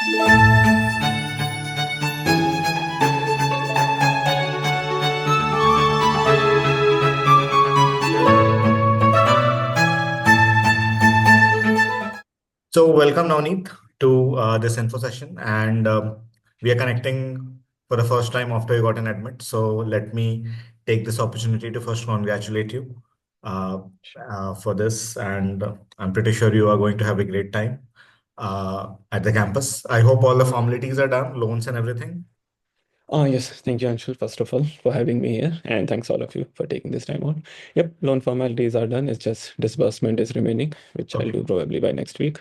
So welcome Navneet to this info session, and we are connecting for the first time after you got an admit. So let me take this opportunity to first congratulate you uh, for this, and I'm pretty sure you are going to have a great time at the campus. I hope all the formalities are done, loans and everything. Yes, thank you, Anshul, first of all, for having me here. And thanks all of you for taking this time out. Yep, loan formalities are done. It's just disbursement is remaining, which I'll Okay. do probably by next week.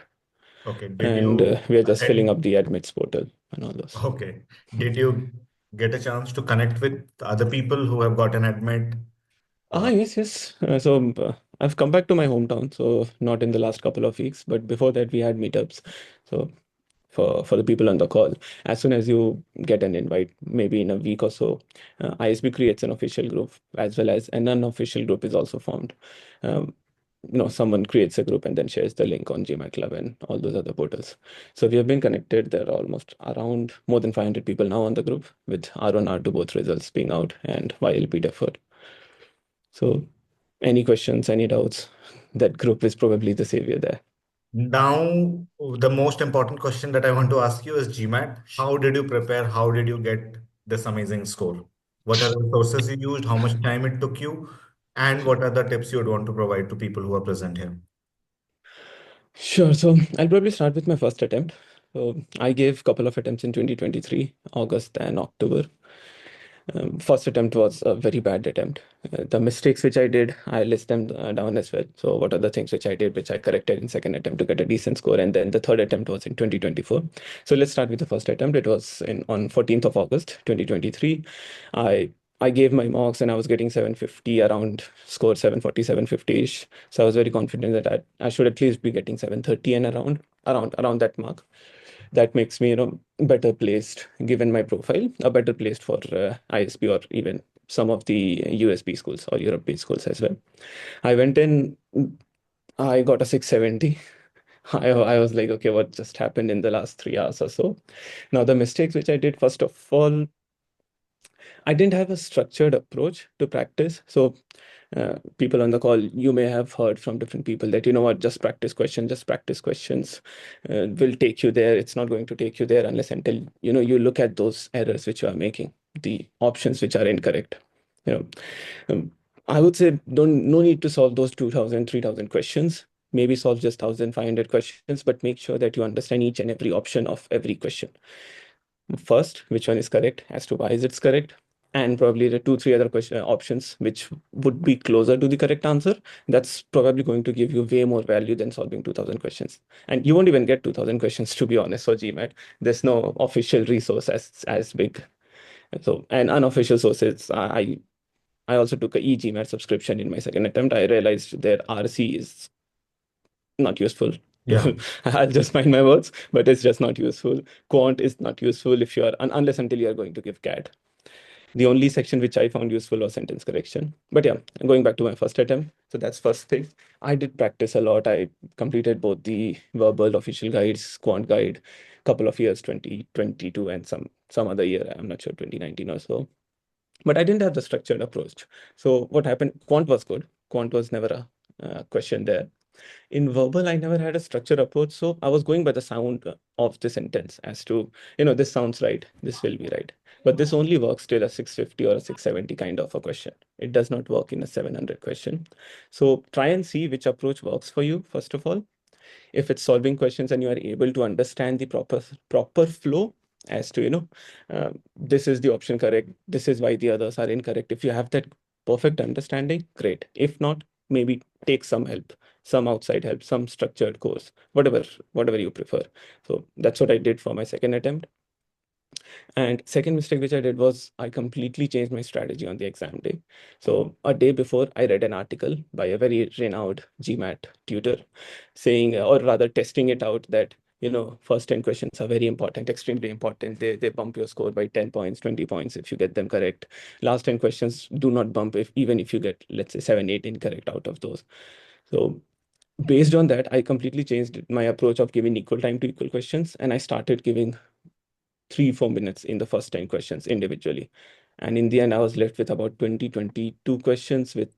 Okay. Did And you we are just filling attend? up the admits portal and all those. Okay. Did you get a chance to connect with other people who have got an admit? Uh, Yes, yes. I've come back to my hometown, so not in the last couple of weeks, but before that we had meetups. So for the people on the call, as soon as you get an invite, maybe in a week or so, ISB creates an official group as well as an unofficial group is also formed. Um, Someone creates a group and then shares the link on GMAT Club and all those other portals. So we have been connected. There are almost around more than 500 people now on the group, with R1, R2 both results being out and YLP deferred. So any questions, any doubts? That group is probably the savior there. Now, the most important question that I want to ask you is GMAT. How did you prepare? How did you get this amazing score? What are the sources you used? How much time it took you? And what are the tips you would want to provide to people who are present here? Sure. So I'll probably start with my first attempt. So I gave a couple of attempts in 2023, August and October. First attempt was a very bad attempt. The mistakes which I did, I list them down as well. So what are the things which I did, which I corrected in second attempt to get a decent score, and then the third attempt was in 2024. So let's start with the first attempt. It was on 14th of August, 2023. I I gave my mocks and I was getting 750, around score 740, 750-ish. So I was very confident that I should at least be getting 730 and around that mark. That makes me, better placed, given my profile, better placed for ISB or even some of the USB schools or Europe-based schools as well. I went in, I got a 670. I was like, okay, what just happened in the last 3 hours or so? Now, the mistakes which I did, first of all, I didn't have a structured approach to practice. So people on the call, you may have heard from different people that, you know what, just practice questions, just practice questions will take you there. It's not going to take you there unless until, you look at those errors which you are making, the options which are incorrect. You know, um, I would say no need to solve those 2,000, 3,000 questions. Maybe solve just 1,500 questions, but make sure that you understand each and every option of every question. First, which one is correct, as to why is it correct, and probably the 2 3 other question options which would be closer to the correct answer. That's probably going to give you way more value than solving 2,000 questions, and you won't even get 2,000 questions, to be honest. For GMAT, there's no official resource as big. So, and unofficial sources, I also took a eGMAT subscription in my second attempt. I realized their RC is not useful. Yeah. I'll just mind my words, but it's just not useful. Quant is not useful if you are unless until you are going to give CAT. The only section which I found useful was sentence correction. But yeah, going back to my first attempt. So that's first thing. I did practice a lot. I completed both the verbal official guides, quant guide, couple of years, 2022 and some other year. I'm not sure, 2019 or so. But I didn't have the structured approach. So what happened? Quant was good. Quant was never a question there. In verbal, I never had a structured approach. So I was going by the sound of the sentence as to, this sounds right, this will be right. But this only works till a 650 or a 670 kind of a question. It does not work in a 700 question. So try and see which approach works for you, first of all. If it's solving questions and you are able to understand the proper flow as to, this is the option correct, this is why the others are incorrect. If you have that perfect understanding, great. If not, maybe take some help, some outside help, some structured course, whatever you prefer. So that's what I did for my second attempt. And second mistake which I did was I completely changed my strategy on the exam day. So a day before, I read an article by a very renowned GMAT tutor saying, or rather testing it out, that, first 10 questions are very important, extremely important. They bump your score by 10 points, 20 points if you get them correct. Last 10 questions do not bump even if you get, let's say, 7, 8 incorrect out of those. So Based on that, I completely changed my approach of giving equal time to equal questions, and I started giving 3-4 minutes in the first 10 questions individually. And in the end, I was left with about 22 questions with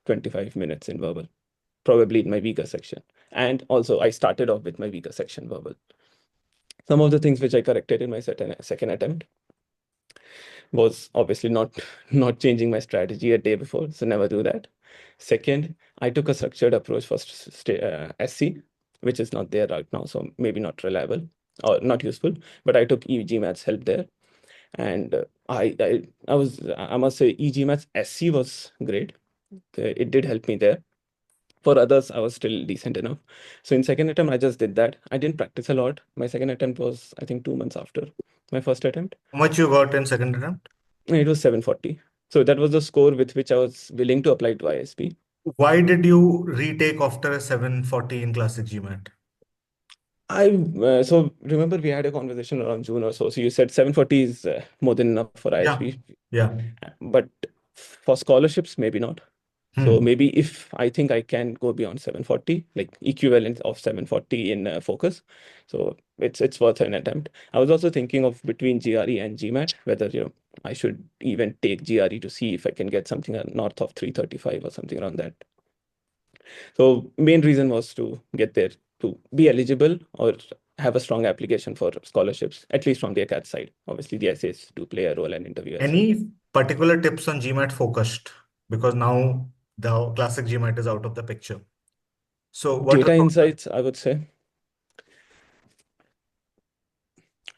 25 minutes in verbal, probably in my weaker section. And also, I started off with my weaker section verbal. Some of the things which I corrected in my second attempt was obviously not changing my strategy a day before, so never do that. Second, I took a structured approach for SC, which is not there right now, so maybe not reliable or not useful, but I took GMAT's help there. And I must say GMAT's SC was great. It did help me there. For others, I was still decent enough. So in second attempt, I just did that. I didn't practice a lot. My second attempt was, I think, 2 months after my first attempt. How much you got in second attempt? It was 740. So that was the score with which I was willing to apply to ISB. Why did you retake after a 740 in classic GMAT? So remember we had a conversation around June or so. So you said 740 is more than enough for Yeah, ISB, yeah. but for scholarships, maybe not. So Hmm. maybe if I think I can go beyond 740, like equivalent of 740 in focus, so it's worth an attempt. I was also thinking of between GRE and GMAT, whether I should even take GRE to see if I can get something north of 335 or something around that. So main reason was to get there to be eligible or have a strong application for scholarships, at least from the ACAT side. Obviously, the essays do play a role and interview as well. Any particular tips on GMAT focused? Because now the classic GMAT is out of the picture. So what Data are insights, I would say.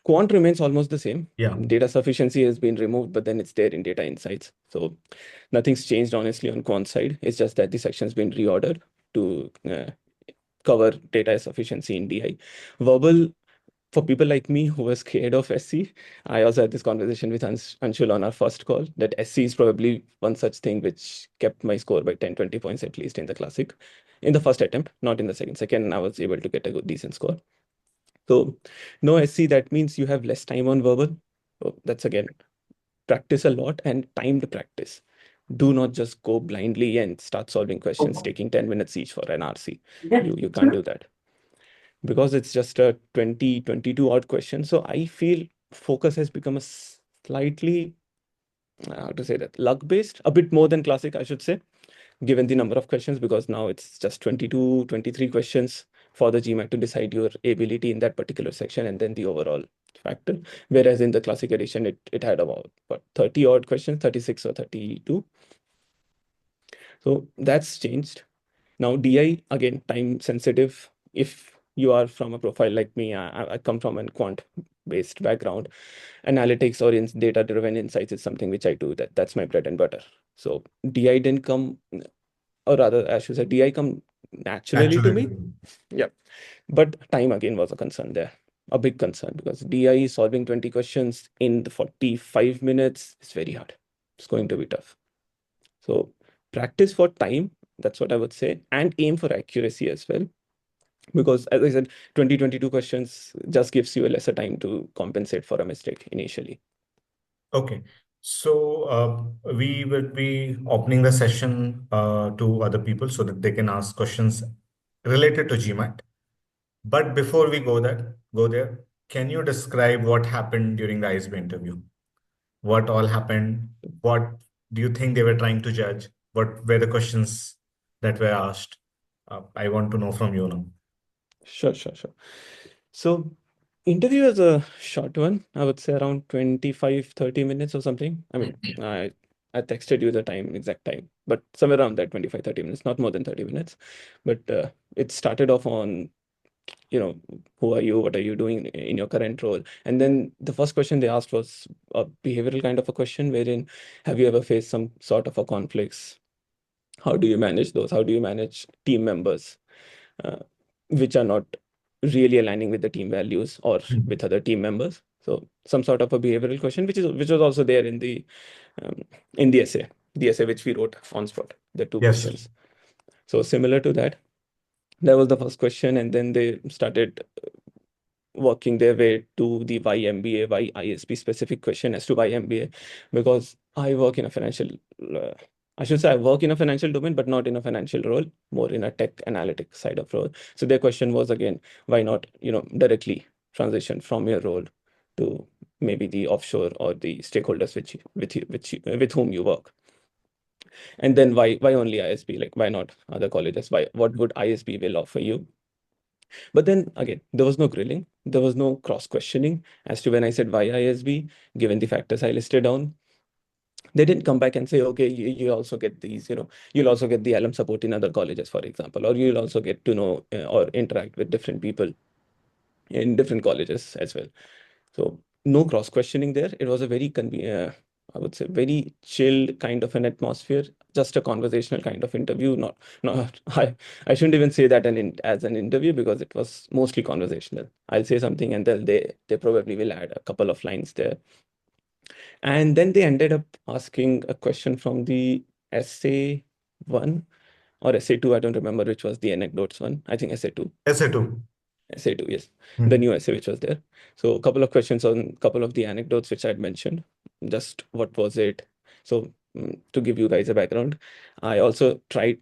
Quant remains almost the same. yeah. Data sufficiency has been removed, but then it's there in data insights. So nothing's changed honestly on quant side. It's just that the section's been reordered to cover data sufficiency in DI. Verbal, for people like me who was scared of SC, I also had this conversation with Anshul on our first call that SC is probably one such thing which kept my score by 10, 20 points at least in the classic. In the first attempt, not in the second. Second, I was able to get a good, decent score. So no SC, that means you have less time on verbal. So that's again, practice a lot and timed practice. Do not just go blindly and start solving questions taking 10 minutes each for an RC. You can't do that because it's just a 22 odd question. So I feel focus has become a slightly, how to say that, luck based, a bit more than classic, I should say, given the number of questions, because now it's just 22, 23 questions for the GMAT to decide your ability in that particular section and then the overall factor. Whereas in the classic edition, it had about 30 odd questions, 36 or 32. So that's changed. Now, DI, again, time sensitive. If you are from a profile like me, I come from a quant-based background. Analytics or data-driven insights is something which I do. That's my bread and butter. So DI didn't come, or rather, I should say, DI come naturally to me. Naturally. Yeah. But time again was a concern there, a big concern, because DI solving 20 questions in the 45 minutes is very hard. It's going to be tough. So practice for time, that's what I would say, and aim for accuracy as well. Because as I said, 22 questions just gives you a lesser time to compensate for a mistake initially. Okay. So we will be opening the session to other people so that they can ask questions related to GMAT. But before we go there, can you describe what happened during the ISB interview? What all happened? What do you think they were trying to judge? What were the questions that were asked? I want to know from you now. Sure. So interview is a short one. I would say around 25, 30 minutes or something. I mean, I texted you the exact time, but somewhere around that 25, 30 minutes, not more than 30 minutes. But it started off on, who are you? What are you doing in your current role? And then the first question they asked was a behavioral kind of a question wherein, have you ever faced some sort of a conflicts? How do you manage those? How do you manage team members uh, which are not really aligning with the team values or Hmm. with other team members? So some sort of a behavioral question, which was also there um, in the essay which we wrote on spot. The two Yes. questions. So similar to that, that was the first question, and then they started working their way to the why MBA, why ISB specific question as to why MBA, because I work in a financial, uh, I should say I work in a financial domain, but not in a financial role, more in a tech analytic side of role. So their question was again, why not, directly transition from your role to maybe the offshore or the stakeholders with whom you work? And then why only ISB? Like, why not other colleges? What would ISB will offer you? But then again, there was no grilling, there was no cross questioning as to when I said why ISB, given the factors I listed down. They didn't come back and say, okay, you also get these, you'll also get the alum support in other colleges, for example, or you'll also get to know or interact with different people in different colleges as well. So no cross questioning there. It was a very I would say very chilled kind of an atmosphere, just a conversational kind of interview. Not I shouldn't even say that as an interview, because it was mostly conversational. I'll say something and they probably will add a couple of lines there. And then they ended up asking a question from the essay one or essay two. I don't remember which was the anecdotes one. I think essay two. Essay two. Essay two, yes. The Hmm. new essay which was there. So a couple of questions on a couple of the anecdotes which I'd mentioned. Just what was it? So to give you guys a background, I also tried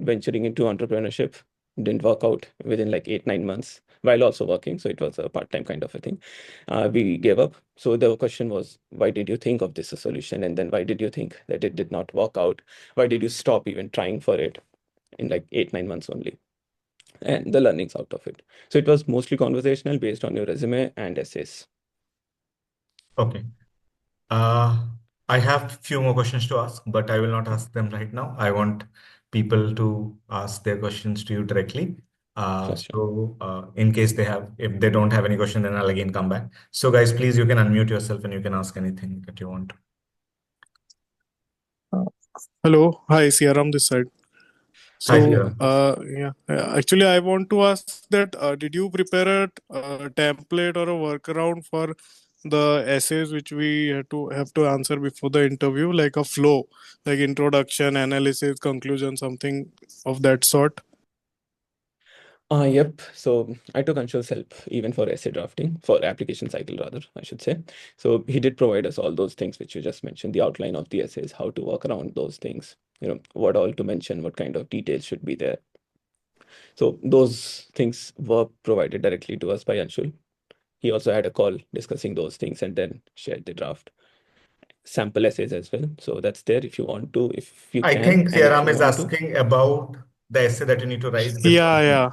venturing into entrepreneurship. Didn't work out within like 8-9 months while also working. So it was a part-time kind of a thing. We gave up. So the question was, why did you think of this a solution? And then why did you think that it did not work out? Why did you stop even trying for it in like 8-9 months only? And the learnings out of it. So it was mostly conversational based on your resume and essays. Okay. Uh, I have few more questions to ask, but I will not ask them right now. I want people to ask their questions to you directly. Sure, sure. In case if they don't have any question, then I'll again come back. So guys, please, you can unmute yourself and you can ask anything that you want. Uh, Hello, hi, Siaram this side. Hi, So, Sierra. yeah, actually, I want to ask that did you prepare a template or a workaround for the essays which we have to answer before the interview, like a flow, like introduction, analysis, conclusion, something of that sort? Yep. So I took Anshul's help even for essay drafting, for application cycle rather, I should say. So he did provide us all those things which you just mentioned, the outline of the essays, how to work around those things, what all to mention, what kind of details should be there. So those things were provided directly to us by Anshul. He also had a call discussing those things and then shared the draft sample essays as well. So that's there if you want to, if you I can, think and if Sierra you is want to. asking about the essay that you need to write before. Yeah, yeah.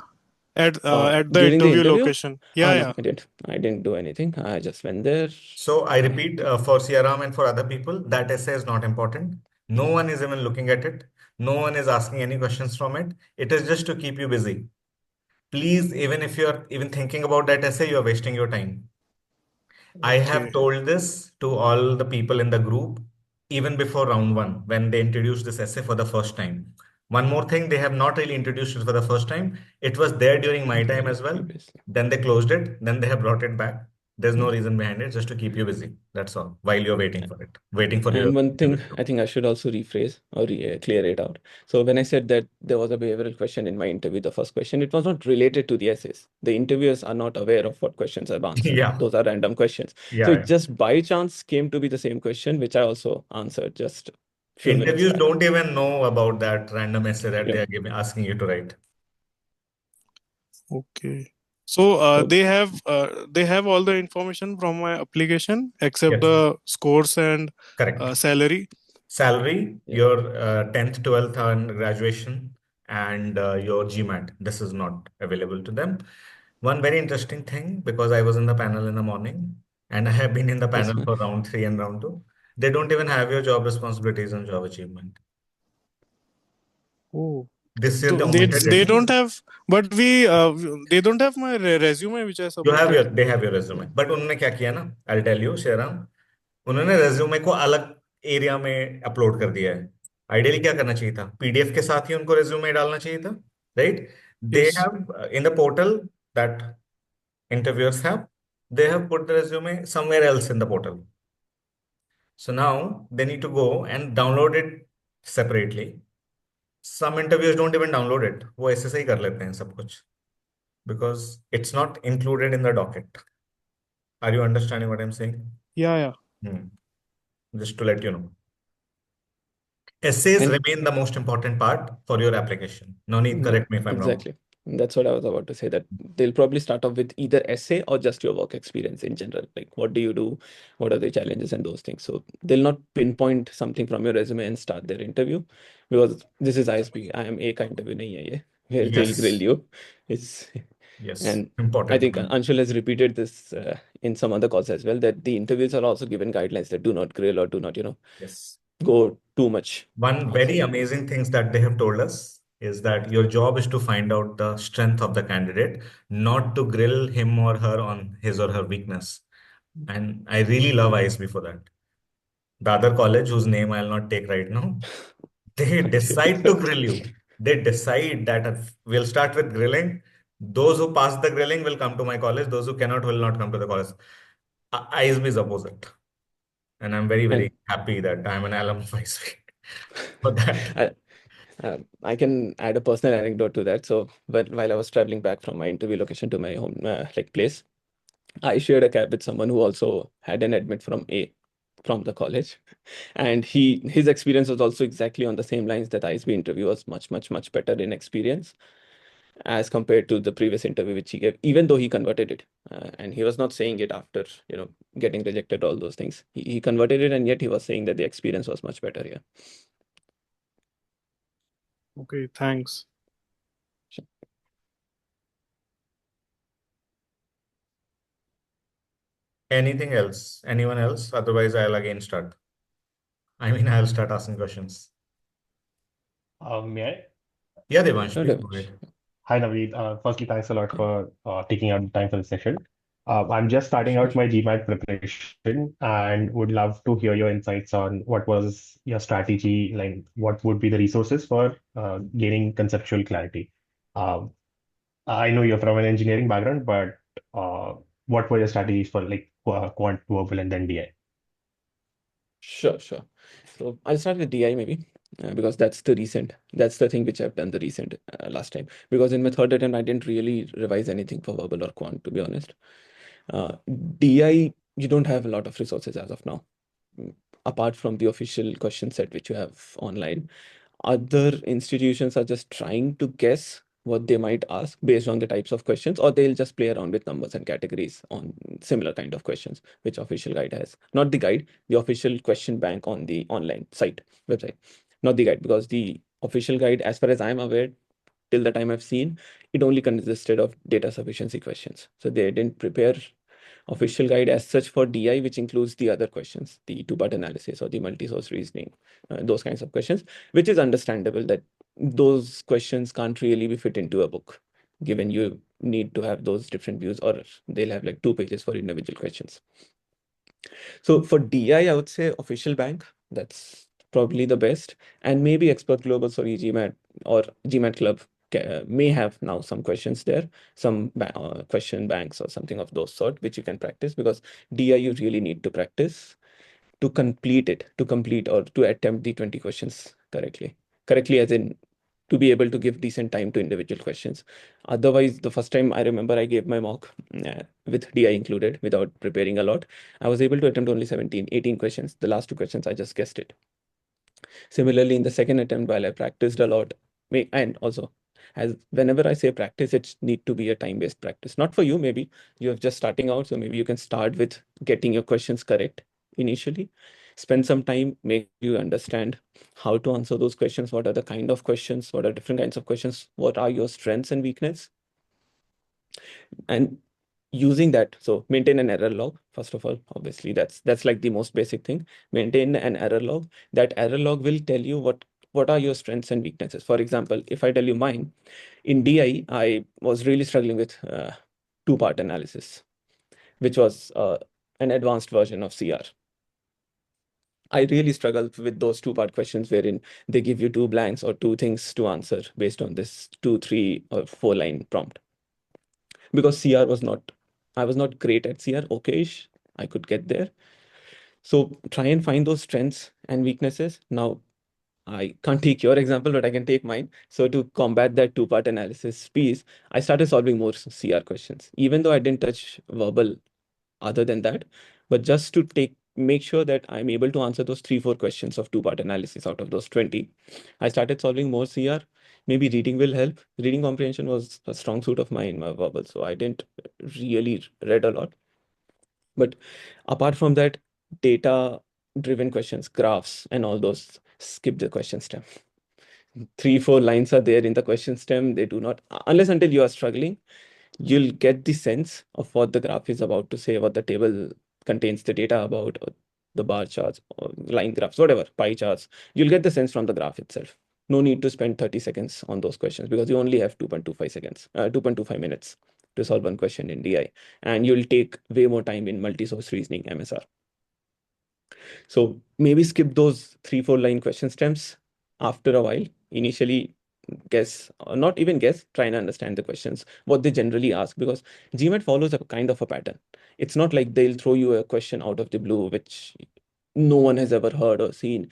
At the During the interview interview, location. Yeah, no, yeah. I didn't. I didn't do anything. I just went there. So I Uh, repeat, for Siaram and for other people, that essay is not important. No one is even looking at it. No one is asking any questions from it. It is just to keep you busy. Please, even if you're even thinking about that essay, you're wasting your time. I have Okay. told this to all the people in the group even before round one when they introduced this essay for the first time. One more thing, they have not really introduced it for the first time. It was there during my time as well. previously. Then they closed it. Then they have brought it back. There's no Mm. reason behind it, just to keep you busy. That's all. While you're waiting for it, waiting for your And one thing interview. I think I should also rephrase or clear it out. So when I said that there was a behavioral question in my interview, the first question, it was not related to the essays. The interviewers are not aware of what questions I've answered. Yeah, Those are random questions. So it yeah. just by chance came to be the same question, which I also answered just a few minutes Interviews back. don't even know about that random essay that Yeah. they are asking you to write. Okay. So So they have all the information from my application except Yes, the scores and correct. salary. Salary, yeah. your 10th, 12th, and graduation, and your GMAT. This is not available to them. One very interesting thing, because I was in the panel in the morning and I have been in the Yes, panel ma'am. for round three and round two, they don't even have your job responsibilities and job achievement. Oh. This is So the omitted they don't heading. have, but they don't have my resume which I submitted. They have your resume. But उन्होंने क्या किया ना? I'll tell you, Shriram. उन्होंने resume को अलग area में upload कर दिया है। आइडियली क्या करना चाहिए था? पीडीएफ के साथ ही उनको रेज्यूमे डालना चाहिए था, right? They Yes. Have in the portal that interviewers have, they have put the resume somewhere else in the portal. So now they need to go and download it separately. Some interviewers don't even download it. वो ऐसे से ही कर लेते हैं सब कुछ, because it's not included in the docket. Are you understanding what I'm saying? Yeah, yeah. Hmm. Just to let you know. Essays And remain the most important part for your application. Navneet, yeah, correct me if I'm wrong. exactly. That's what I was about to say, that they'll probably start off with either essay or just your work experience in general. Like, what do you do? What are the challenges and those things? So they'll not pinpoint something from your resume and start their interview, because this is ISB. I am a का interview नहीं है ये, where they'll grill Yes, you. It's yes, and I important think point. Anshul has repeated this in some other calls as well, that the interviews are also given guidelines that do not grill or do not, Yes. go too much One very outside. amazing things that they have told us is that your job is to find out the strength of the candidate, not to grill him or her on his or her weakness. And I really love ISB for that. The other college, whose name I'll not take right now, they decide to grill you. They decide that we'll start with grilling. Those who pass the grilling will come to my college. Those who cannot will not come to the college. ISB is opposite. And I'm very, very And happy that I'm an alum of ISB for that. I, I can add a personal anecdote to that. So, but while I was traveling back from my interview location to my home, like place, I shared a cab with someone who also had an admit from the college, and his experience was also exactly on the same lines, that ISB interview was much better in experience as compared to the previous interview which he gave, even though he converted it. And he was not saying it after, getting rejected, all those things. He converted it, and yet he was saying that the experience was much better. Yeah. Okay, thanks. Sure. Anything else? Anyone else? Otherwise, I'll again start. I mean, I'll start asking questions. May I? Yeah, Devansh, No, please go Devansh. ahead. Hi, Navneet. Firstly, thanks a lot for taking out the time for the session. I'm just starting Sure. out my GMAT preparation and would love to hear your insights on what was your strategy, like what would be the resources for gaining conceptual clarity. Um, I know you're from an engineering background, but uh, what were your strategies for like quant, verbal, and then DI? Sure. So I'll start with DI maybe, because that's the thing which I've done the recent last time. Because in my third attempt, I didn't really revise anything for verbal or quant, to be honest. Uh, DI, you don't have a lot of resources as of now, mm, apart from the official question set which you have online. Other institutions are just trying to guess what they might ask based on the types of questions, or they'll just play around with numbers and categories on similar kind of questions which official guide has. Not the guide, the official question bank on the online website, not the guide, because the official guide, as far as I'm aware, till the time I've seen, it only consisted of data sufficiency questions. So they didn't prepare official guide as such for DI, which includes the other questions, the two-part analysis or the multi-source reasoning, those kinds of questions, which is understandable that those questions can't really be fit into a book, given you need to have those different views, or they'll have like 2 pages for individual questions. So for DI, I would say official bank, that's probably the best. And maybe Expert Global, sorry, GMAT or GMAT Club may have now some questions there, some question banks or something of those sort, which you can practice, because DI you really need to practice to complete or to attempt the 20 questions correctly. Correctly as in to be able to give decent time to individual questions. Otherwise, the first time I remember I gave my mock with DI included without preparing a lot, I was able to attempt only 17, 18 questions. The last 2 questions, I just guessed it. Similarly, in the second attempt, while I practiced a lot, and also as whenever I say practice, it need to be a time-based practice. Not for you, maybe you're just starting out, so maybe you can start with getting your questions correct initially. Spend some time, make you understand how to answer those questions. What are the kind of questions? What are different kinds of questions? What are your strengths and weakness? And using that, so maintain an error log. First of all, obviously, that's like the most basic thing. Maintain an error log. That error log will tell you what are your strengths and weaknesses. For example, if I tell you mine, in DI, I was really struggling with two-part analysis, which was an advanced version of CR. I really struggled with those two-part questions wherein they give you two blanks or two things to answer based on this 2, 3, or 4 line prompt. Because I was not great at CR, okay-ish, I could get there. So try and find those strengths and weaknesses. Now, I can't take your example, but I can take mine. So to combat that two-part analysis piece, I started solving more CR questions, even though I didn't touch verbal other than that, but just to take make sure that I'm able to answer those 3-4 questions of two-part analysis out of those 20. I started solving more CR. Maybe reading will help. Reading comprehension was a strong suit of mine in my verbal, so I didn't really read a lot. But apart from that, data-driven questions, graphs, and all those, skip the question stem. 3-4 lines are there in the question stem. They do not, unless until you are struggling, you'll get the sense of what the graph is about to say, what the table contains the data about, or the bar charts, or line graphs, whatever, pie charts. You'll get the sense from the graph itself. No need to spend 30 seconds on those questions because you only have 2.25 minutes to solve one question in DI. And you'll take way more time in multi-source reasoning, MSR. So maybe skip those 3-4 line question stems after a while. Initially, guess, or not even guess, try and understand the questions, what they generally ask, because GMAT follows a kind of a pattern. It's not like they'll throw you a question out of the blue, which no one has ever heard or seen.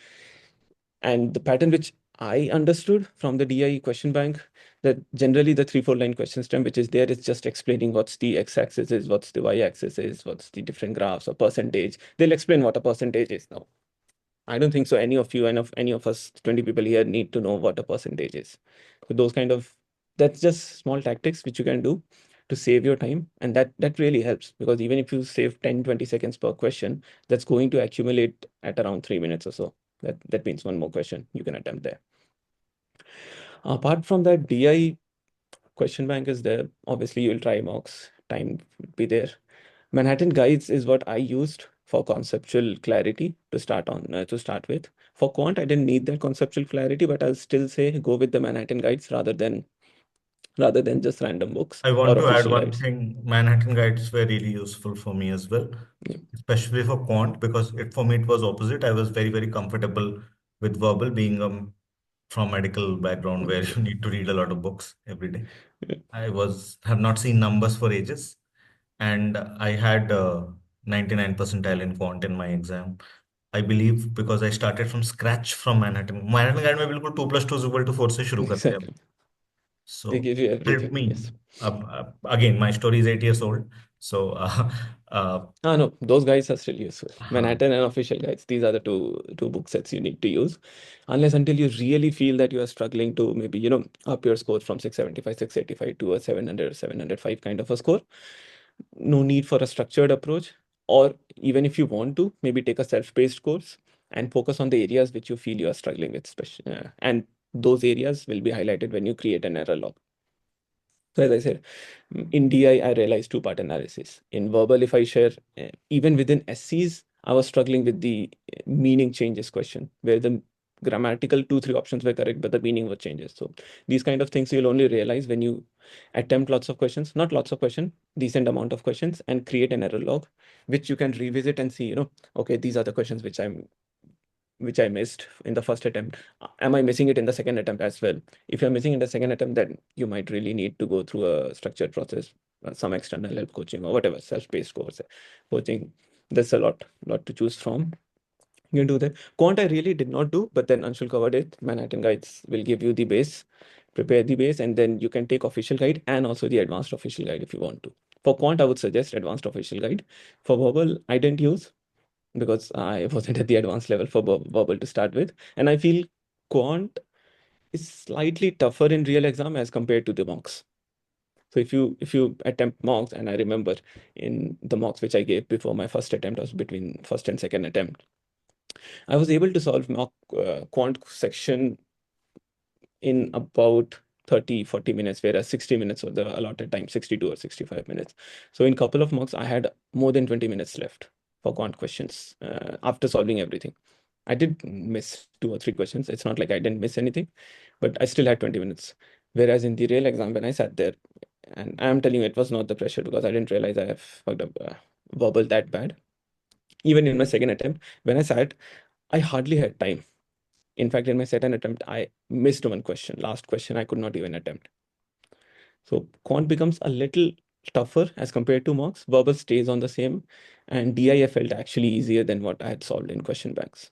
And the pattern which I understood from the DI question bank, that generally the 3-4 line question stem, which is there, is just explaining what's the x-axis is, what's the y-axis is, what's the different graphs or percentage. They'll explain what a percentage is now. I don't think so any of you and any of us 20 people here need to know what a percentage is. So those kind of, that's just small tactics which you can do to save your time. And that really helps, because even if you save 10-20 seconds per question, that's going to accumulate at around 3 minutes or so. That means one more question you can attempt there. Apart from that, DI question bank is there. Obviously, you'll try mocks, time would be there. Manhattan Guides is what I used for conceptual clarity to start with. For quant, I didn't need that conceptual clarity, but I'll still say go with the Manhattan Guides rather than just random books I or want to add official one guides. thing. Manhattan guides were really useful for me as well, Yeah. especially for quant, because for me it was opposite. I was very, very comfortable with verbal, being from medical background where you need to read a lot of books every day. Yeah. Have not seen numbers for ages, and I had 99 percentile in quant in my exam. I believe because I started from scratch from Manhattan. Manhattan guide में बिल्कुल 2 + 2 is equal to 4 से शुरू करते हैं. Exactly. They So give you helped everything. me. Yes. Again, my story is 8 years old. So No, those guides are still useful. Manhattan and official guides. These are the two book sets you need to use, unless until you really feel that you are struggling to maybe up your score from 675, 685 to a 700, 705 kind of a score. No need for a structured approach, or even if you want to, maybe take a self-paced course and focus on the areas which you feel you are struggling with, and those areas will be highlighted when you create an error log. So as I said, in DI, I realized two-part analysis. In verbal, if I share, even within SCs, I was struggling with the meaning changes question, where the grammatical 2-3 options were correct, but the meaning was changes. So these kind of things you'll only realize when you attempt lots of questions, not lots of questions, decent amount of questions, and create an error log, which you can revisit and see, okay, these are the questions which I missed in the first attempt. Am I missing it in the second attempt as well? If you're missing in the second attempt, then you might really need to go through a structured process, some external help coaching or whatever, self-paced course coaching. There's a lot to choose from. You can do that. Quant I really did not do, but then Anshul covered it. Manhattan Guides will give you the base, prepare the base, and then you can take official guide and also the advanced official guide if you want to. For quant, I would suggest advanced official guide. For verbal, I didn't use, because I wasn't at the advanced level for verbal to start with. And I feel quant is slightly tougher in real exam as compared to the mocks. So if you attempt mocks, and I remember in the mocks which I gave before my first attempt, was between first and second attempt, I was able to solve mock quant section in about 30-40 minutes, whereas 60 minutes was the allotted time, 62 or 65 minutes. So in couple of mocks, I had more than 20 minutes left for quant questions after solving everything. I did miss 2 or 3 questions. It's not like I didn't miss anything, but I still had 20 minutes. Whereas in the real exam, when I sat there, and I'm telling you, it was not the pressure, because I didn't realize I have fucked up verbal that bad. Even in my second attempt, when I sat, I hardly had time. In fact, in my second attempt, I missed one question. Last question, I could not even attempt. So quant becomes a little tougher as compared to mocks. Verbal stays on the same, and DI felt actually easier than what I had solved in question banks.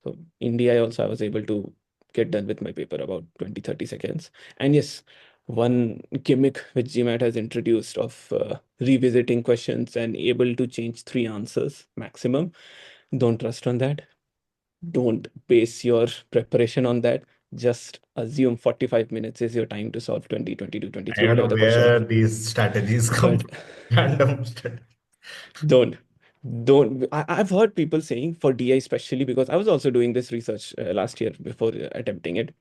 So in DI also, I was able to get done with my paper about 20-30 seconds. And yes, one gimmick which GMAT has introduced of revisiting questions and able to change 3 answers maximum Don't trust on that. Don't base your preparation on that. Just assume 45 minutes is your time to solve 20, 22, I 23, don't whatever know the question where is. these strategies come But from. Random strategies. don't I've heard people saying for DI especially, because I was also doing this research last year before attempting it,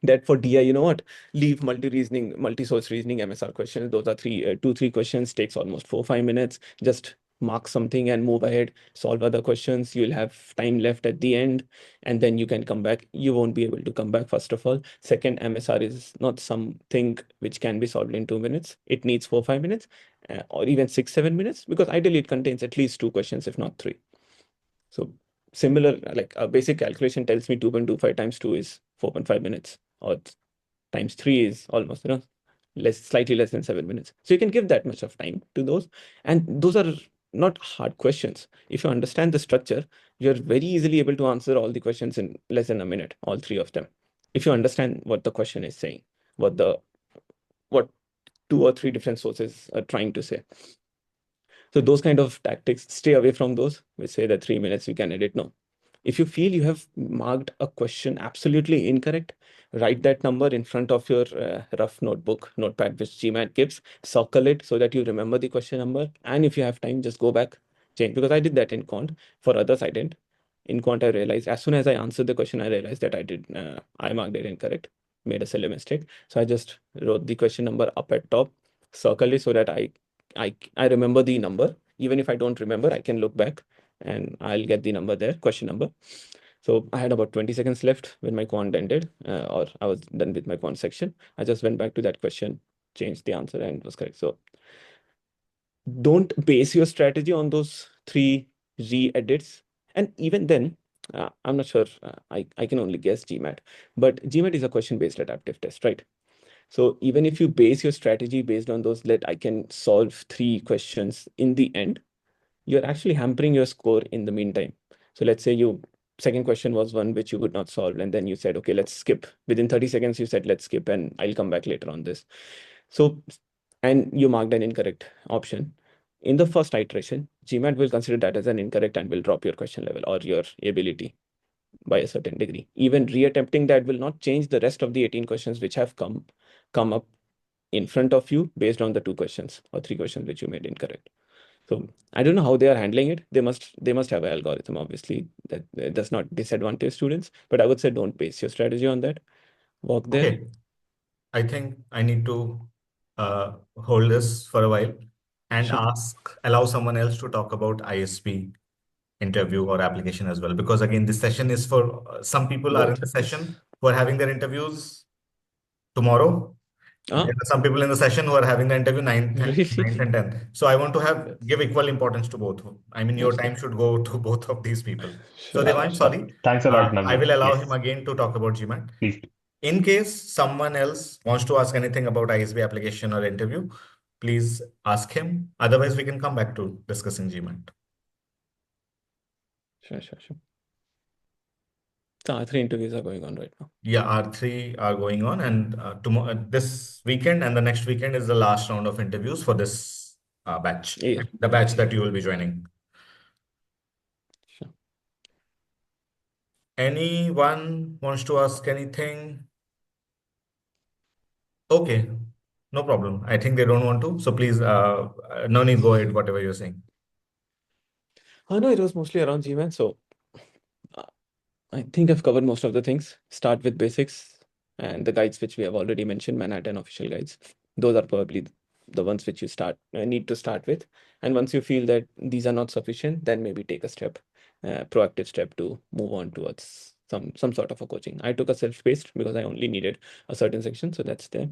that for DI, you know what, leave multi-reasoning, multi-source reasoning, MSR questions. Those are three questions, takes almost 4-5 minutes. Just mark something and move ahead, solve other questions. You'll have time left at the end, and then you can come back. You won't be able to come back, first of all. Second, MSR is not something which can be solved in 2 minutes. It needs 4-5 minutes, or even 6-7 minutes, because ideally it contains at least 2 questions, if not 3. So similar, like a basic calculation tells me 2.25 times 2 is 4.5 minutes, or times 3 is almost, slightly less than 7 minutes. So you can give that much of time to those. And those are not hard questions. If you understand the structure, you're very easily able to answer all the questions in less than a minute, all 3 of them. If you understand what the question is saying, what 2 or 3 different sources are trying to say. So those kind of tactics, stay away from those. We say that 3 minutes you can edit. No. If you feel you have marked a question absolutely incorrect, write that number in front of your rough notepad, which GMAT gives, circle it so that you remember the question number. And if you have time, just go back, change. Because I did that in quant. For others, I didn't. In quant, I realized as soon as I answered the question, I realized that I marked it incorrect, made a silly mistake. So I just wrote the question number up at top, circle it so that I remember the number. Even if I don't remember, I can look back and I'll get the number there, question number. So I had about 20 seconds left when my quant ended, or I was done with my quant section. I just went back to that question, changed the answer, and it was correct. So don't base your strategy on those 3 re-edits. And even then, I'm not sure, I can only guess GMAT, but GMAT is a question-based adaptive test, right? So even if you base your strategy based on those, that I can solve 3 questions in the end, you're actually hampering your score in the meantime. So let's say you second question was one which you could not solve, and then you said, okay, let's skip. Within 30 seconds, you said, let's skip, and I'll come back later on this. So, and you marked an incorrect option. In the first iteration, GMAT will consider that as an incorrect and will drop your question level or your ability by a certain degree. Even reattempting that will not change the rest of the 18 questions which have come up in front of you based on the 2 questions or 3 questions which you made incorrect. So I don't know how they are handling it. They must have an algorithm, obviously, that does not disadvantage students. But I would say don't base your strategy on that. Work there. Okay. I think I need to hold this for a while and Sure. allow someone else to talk about ISB interview or application as well. Because again, this session is for some people are in Both. the Yes. session who are having their interviews tomorrow. There Ah, are some people in the session who are having the interview 9th and, really? 9th and 10th. So I want to Yes. give equal importance to both. I mean, your Absolutely. time should go to both of these people. So Sure, sure, Devang, sure. sorry, Thanks a lot, I Navneet. will allow him Yes, again to talk about GMAT. please. In case someone else wants to ask anything about ISB application or interview, please ask him. Otherwise, we can come back to discussing GMAT. Sure, sure, sure. So 3 interviews are going on right now. Yeah, R3 are going on, and tomorrow, this weekend and the next weekend is the last round of interviews for this batch, Yeah. the batch that you will be joining. Sure. Anyone wants to ask anything? Okay, no problem. I think they don't want to. So please, no need, go ahead, whatever you're saying. No, it was mostly around GMAT. So uh, I think I've covered most of the things. Start with basics and the guides which we have already mentioned, Manhattan official guides. Those are probably the ones which you need to start with. And once you feel that these are not sufficient, then maybe take a proactive step to move on towards some sort of a coaching. I took a self-paced because I only needed a certain section, so that's there.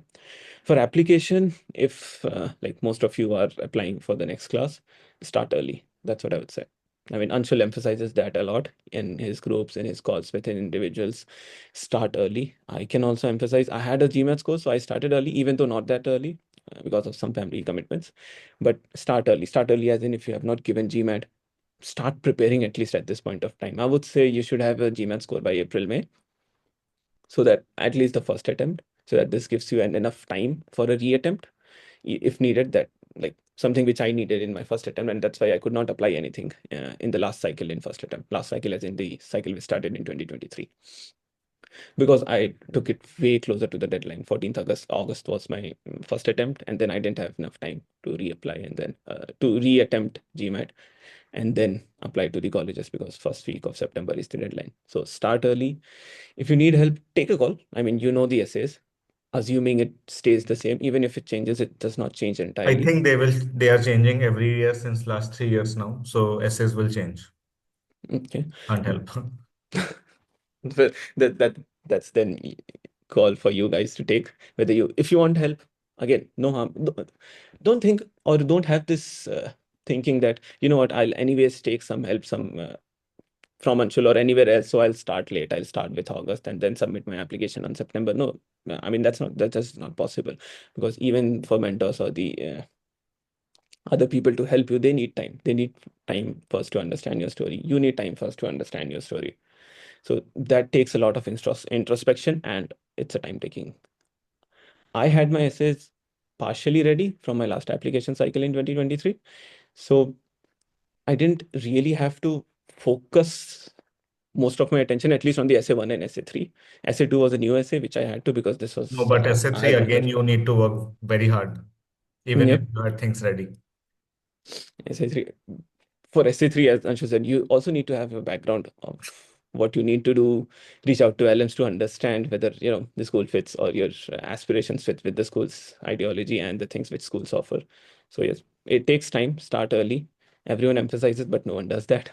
For application, if like most of you are applying for the next class, start early. That's what I would say. I mean, Anshul emphasizes that a lot in his groups, in his calls with individuals. Start early. I can also emphasize, I had a GMAT score, so I started early, even though not that early because of some family commitments. But start early. Start early as in if you have not given GMAT, start preparing at least at this point of time. I would say you should have a GMAT score by April, May, so that at least the first attempt, so that this gives you enough time for a reattempt if needed, that like something which I needed in my first attempt, and that's why I could not apply anything in the last cycle in first attempt. Last cycle as in the cycle we started in 2023. Because I took it way closer to the deadline. 14th August was my first attempt, and then I didn't have enough time to reapply and then to reattempt GMAT and then apply to the colleges because first week of September is the deadline. So start early. If you need help, take a call. I mean, you know the essays. Assuming it stays the same, even if it changes, it does not change I entirely. think they are changing every year since last 3 years now. So essays will change. Okay. Can't help. Well, that's then call for you guys to take. Whether if you want help, again, no harm. Don't think or don't have this thinking that, you know what, I'll anyways take some help from Anshul or anywhere else, so I'll start late. I'll start with August and then submit my application on September. No, I mean that's just not possible, because even for mentors or the other people to help you, they need time. They need time first to understand your story. You need time first to understand your story. So that takes a lot of introspection, and it's a time taking. I had my essays partially ready from my last application cycle in 2023. So I didn't really have to focus most of my attention, at least on the essay 1 and essay 3. Essay 2 was a new essay, which I had to because this was, No, but essay I 3 had one again, left. you need to work very hard, even if Yep. you had things ready. Essay 3. For essay 3, as Anshu said, you also need to have a background of what you need to do, reach out to LMs to understand whether, you know, the school fits or your aspirations fit with the school's ideology and the things which schools offer. So yes, it takes time, start early. Everyone emphasizes, but no one does that.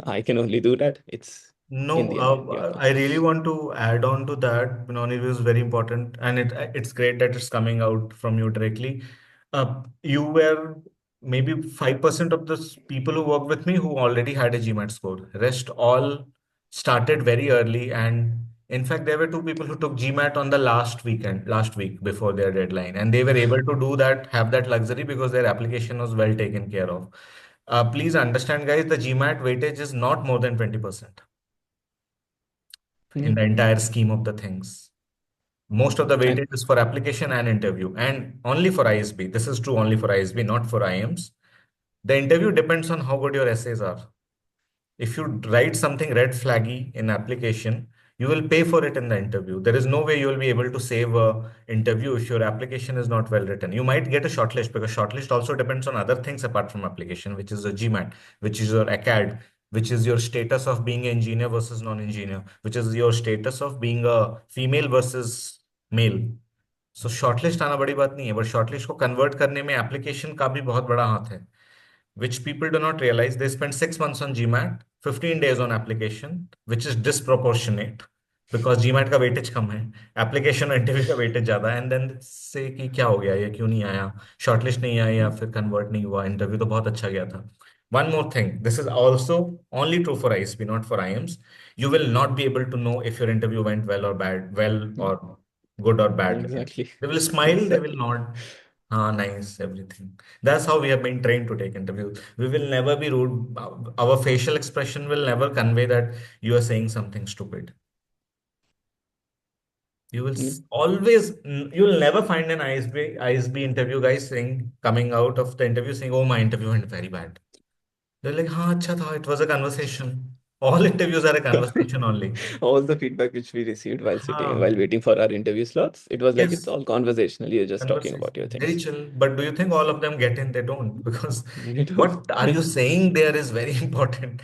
I can only do that. It's in No, the end in your call. I really want to add on to that. Non-review is very important, and it's great that it's coming out from you directly. You were maybe 5% of the people who worked with me who already had a GMAT score. Rest all started very early, and in fact, there were two people who took GMAT on the last week before their deadline, and they were able to do that, have that luxury because their application was well taken care of. Please understand, guys, the GMAT weightage is not more than 20% in Yep. the entire scheme of the things. Most of the And weightage is for application and interview, and only for ISB. This is true only for ISB, not for IMs. The interview depends on how good your essays are. If you write something red flaggy in application, you will pay for it in the interview. There is no way you will be able to save a interview if your application is not well written. You might get a shortlist because shortlist also depends on other things apart from application, which is a GMAT, which is your ACAD, which is your status of being an engineer versus non-engineer, which is your status of being a female versus male. So shortlist आना बड़ी बात नहीं है, but shortlist को convert करने में application का भी बहुत बड़ा हाथ है, which people do not realize. They spend 6 months on GMAT, 15 days on application, which is disproportionate because GMAT का वेटेज कम है, एप्लीकेशन और इंटरव्यू का वेटेज ज्यादा है, एंड देन से कि क्या हो गया, ये क्यों नहीं आया, शॉर्टलिस्ट नहीं आया या फिर कन्वर्ट नहीं हुआ, इंटरव्यू तो बहुत अच्छा गया था. One more thing, this is also only true for ISP, not for IMs. You will not be able to know if your interview went well or bad, well or good or bad. exactly. They will smile, they will Exactly. nod. Ah, nice, everything. That's how we have been trained to take interviews. We will never be rude. Our facial expression will never convey that you are saying something stupid. You will Yep. always, you will never find an ISB interview guy saying, coming out of the interview saying, oh, my interview went very bad. They're like, हाँ, अच्छा था, it was a conversation. All interviews are a conversation only. All the feedback which we received while हाँ, waiting for our interview slots, it was like it's yes. all conversational. You're just talking Conversation. about your Very things. chill. But do you think all of them get in? They don't. Because You do. what are you saying there is very important.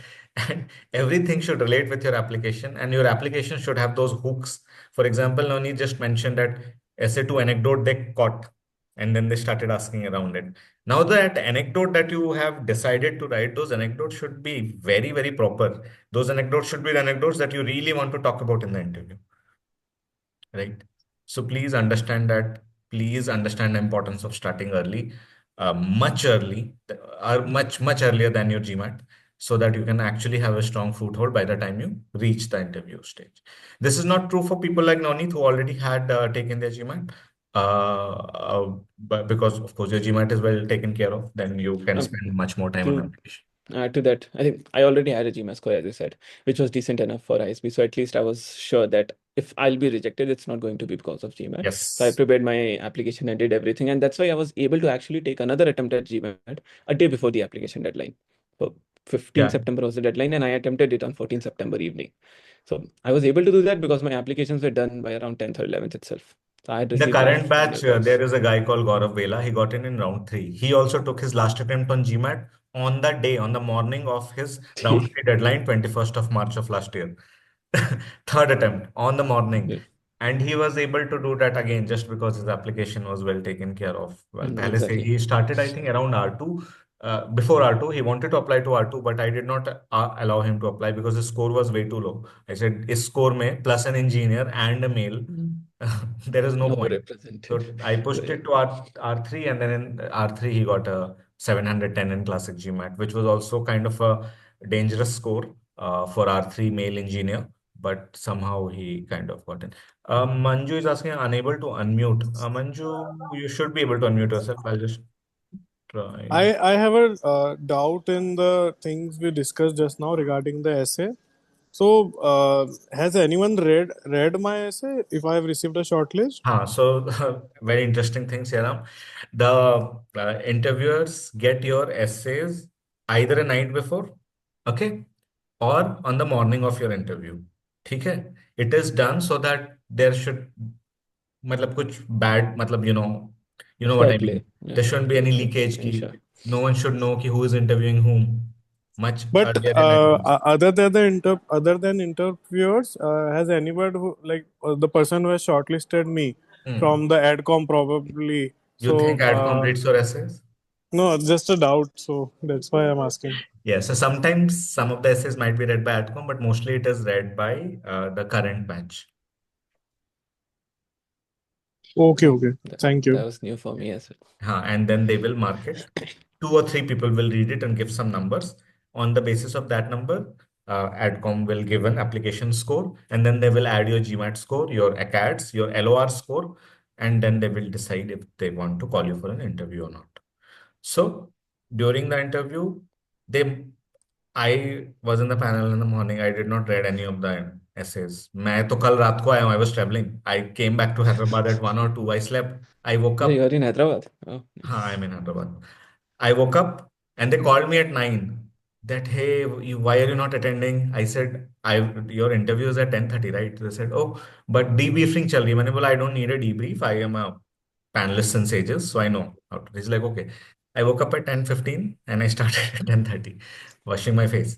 And everything should relate with your application. And your application should have those hooks. For example, Noni just mentioned that SA2 anecdote they caught. And then they started asking around it. Now that anecdote that you have decided to write, those anecdotes should be very, very proper. Those anecdotes should be the anecdotes that you really want to talk about in the interview, right? So please understand that. Please understand the importance of starting early, much early, much earlier than your GMAT, so that you can actually have a strong foothold by the time you reach the interview stage. This is not true for people like Navneet who already had taken their GMAT. But because of course your GMAT is well taken care of, then you can Um, spend much more time on to application. add to that, I think I already had a GMAT score, as I said, which was decent enough for ISB. So at least I was sure that if I'll be rejected, it's not going to be because of GMAT. So I Yes. prepared my application and did everything. And that's why I was able to actually take another attempt at GMAT a day before the application deadline. So 15 Yeah. September was the deadline, and I attempted it on 14 September evening. So I was able to do that because my applications were done by around 10th or 11th itself. So I had In the received current enough batch, results. there is a guy called Gaurav Vela. He got in round three. He also took his last attempt on GMAT on that day, on the morning of his round three deadline, 21st of March of last year. Third attempt on the morning. Yeah, And he was able to do that again just because his application was well taken care of. Well, पहले से exactly. he started, I think, around R2. Before R2, he wanted to apply to R2, but I did not allow him to apply because his score was way too low. I said, इस score में plus an engineer and a male, there is no No point. represented. So I pushed Yeah. it to R3, and then in R3 he got a 710 in classic GMAT, which was also kind of a dangerous score for R3 male engineer, but somehow he kind of got in. Manju is asking, unable to unmute. Manju, you should be able to unmute yourself. I'll just try. I have a doubt in the things we discussed just now regarding the essay. So, has anyone read my essay? If I have received a shortlist? So very interesting things here. The interviewers get your essays either a night before, okay, or on the morning of your interview. ठीक है? It is done so that there should, मतलब कुछ bad, मतलब you know what Fair I mean. play. Yeah. There shouldn't be any leakage ki Sure. no one should know ki who is interviewing whom much But earlier in advance. other than interviewers, has anybody who like the person who has shortlisted me Hmm. from the adcom probably? You think So AdCom reads your essays? no, just a doubt. So that's why I'm asking. Yeah, so sometimes some of the essays might be read by AdCom, but mostly it is read by the current batch. Okay, okay. Thank That you. was new for me as well. And then they will mark it. 2 or 3 people will read it and give some numbers. On the basis of that number, AdCom will give an application score, and then they will add your GMAT score, your ACADS, your LOR score, and then they will decide if they want to call you for an interview or not. So during the interview, they I was in the panel in the morning. I did not read any of the essays. मैं तो कल रात को आया हूँ. I was traveling. I came back to Hyderabad at 1 or 2. I slept. I woke Yeah, up. you're in Hyderabad. Oh, I'm nice. in Hyderabad. I woke up and they called me at 9 that, hey, why are you not attending? I said, your interview is at 10:30, right? They said, oh, but debriefing chal rahi. मैंने बोला, I don't need a debrief. I am a panelist in Sages, so I know how to. He's like, okay. I woke up at 10:15 and I started at 10:30, washing my face.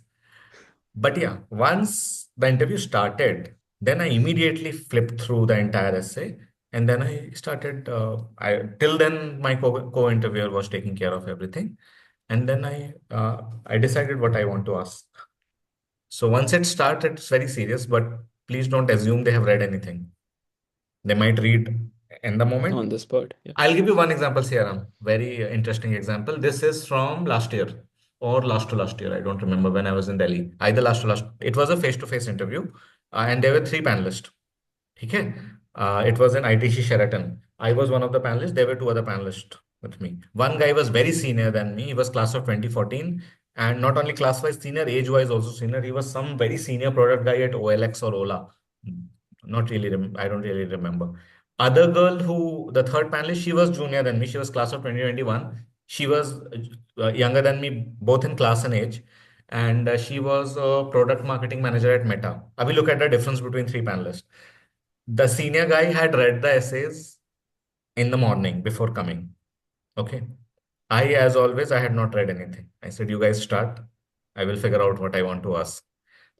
But yeah, once the interview started, then I immediately flipped through the entire essay, and then I started. Till then my co-interviewer was taking care of everything, and then I decided what I want to ask. So once it started, it's very serious, but please don't assume they have read anything. They might read in the On moment. the spot. Yeah. I'll give you one example, Sriram. Very interesting example. This is from last year or last to last year. I don't remember when I was in Delhi. Either last to last. It was a face-to-face interview, and there were 3 panelists. Okay. It was in ITC Sheraton. I was one of the panelists. There were 2 other panelists with me. One guy was very senior than me. He was class of 2014. And not only class-wise senior, age-wise also senior. He was some very senior product guy at OLX or Ola. Not really, I don't really remember. Other girl who, the third panelist, she was junior than me. She was class of 2021. She was younger than me, both in class and age. And she was a product marketing manager at Meta. Abhi look at the difference between 3 panelists. The senior guy had read the essays in the morning before coming. Okay. As always, I had not read anything. I said, you guys start. I will figure out what I want to ask.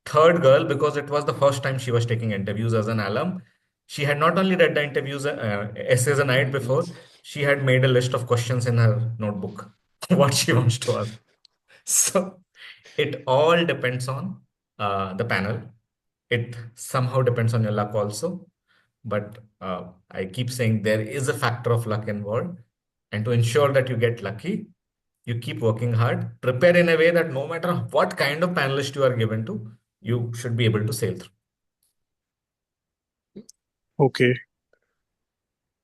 Third girl, because it was the first time she was taking interviews as an alum, she had not only read the interviews essays a night before, Nice. she had made a list of questions in her notebook, what she wants to ask. So it all depends on the panel. It somehow depends on your luck also. But I keep saying there is a factor of luck involved. And to ensure that you get lucky, you keep working hard, prepare in a way that no matter what kind of panelist you are given to, you should be able to sail through. Okay.